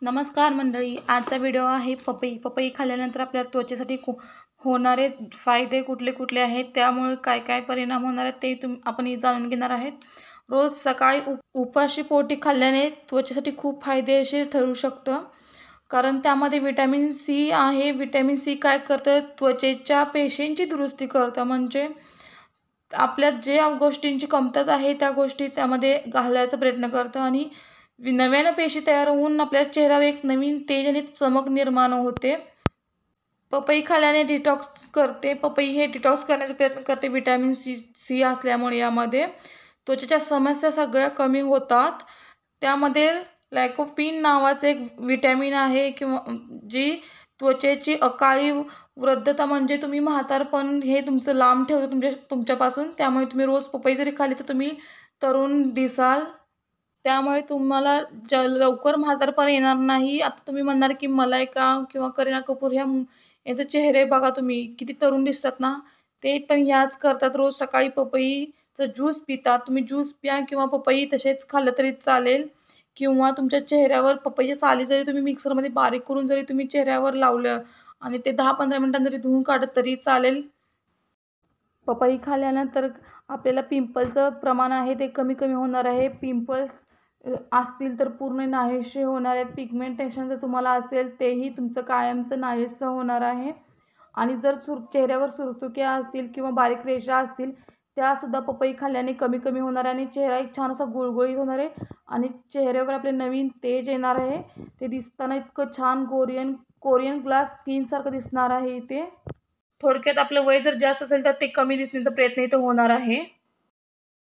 नमस्कार मंडळी, आजचा व्हिडिओ आहे पपई. पपई खाल्ल्यानंतर आपल्या त्वचेसाठी होणारे फायदे कुठले कुठले आहेत, त्यामुळे काय काय परिणाम होणार आहेत ते आपण जाणून घेणार आहेत. रोज सकाळी उपाशी पोटी खाल्ल्याने त्वचेसाठी खूप फायदेशीर ठरू शकतं, कारण त्यामध्ये विटॅमिन सी आहे. विटॅमिन सी काय करतं, त्वचेच्या पेशींची दुरुस्ती करतं. म्हणजे आपल्यात जे गोष्टींची कमतरता आहे त्या गोष्टी त्यामध्ये घालायचा प्रयत्न करतं आणि नव्यानं पेशी तयार होऊन आपल्या चेहऱ्यावर एक नवीन तेज आणि चमक निर्माण होते. पपई खाल्याने डिटॉक्स करते. पपई हे डिटॉक्स करण्याचा प्रयत्न करते. विटॅमिन सी असल्यामुळे यामध्ये त्वचेच्या समस्या सगळ्या कमी होतात. त्यामध्ये लायकोपीन नावाचं एक विटॅमिन आहे किंवा जी त्वचेची अकाली वृद्धता म्हणजे तुम्ही म्हातारपण हे तुमचं लांब ठेवतं तुमच्यापासून. त्यामुळे तुम्ही रोज पपई जरी खाल्ली तर तुम्ही तरुण दिसाल. त्यामुळे तुम्हाला लवकर म्हातारपण येणार नाही. आता तुम्ही म्हणणार की मलायका किंवा करीना कपूर यांचे चेहरे बघा, तुम्ही किती तरुण दिसतात ना. ते पण ह्याच करतात, रोज सकाळी पपईचं ज्यूस पितात. तुम्ही ज्यूस प्या किंवा पपई तसेच खाल्लं तरी चालेल. किंवा तुमच्या चेहऱ्यावर पपईच्या साली जरी तुम्ही मिक्सरमध्ये बारीक करून जरी तुम्ही चेहऱ्यावर लावलं आणि ते 10-15 मिनिटांनी जरी धुवून काढत तरी चालेल. पपई खाल्ल्यानंतर आपल्याला पिंपलचं प्रमाण आहे ते कमी होणार आहे. पिंपल्स असतील तर पूर्ण नाहीसे होणार आहेत. पिगमेंटेशन जर तुम्हाला असेल तेही तुमचं कायमचं नाहीसं होणार आहे. आणि जर चेहऱ्यावर सुरसुक्या असतील किंवा बारीक रेषा असतील त्यासुद्धा पपई खाल्ल्याने कमी होणार आहे आणि चेहरा एक छान असा गुळगुळीत होणार आहे आणि चेहऱ्यावर आपले नवीन तेज येणार आहे. ते दिसताना इतकं छान कोरियन ग्लास स्किनसारखं दिसणार आहे. इथे थोडक्यात आपलं वय जर जास्त असेल तर ते कमी दिसण्याचा प्रयत्न इथं होणार आहे.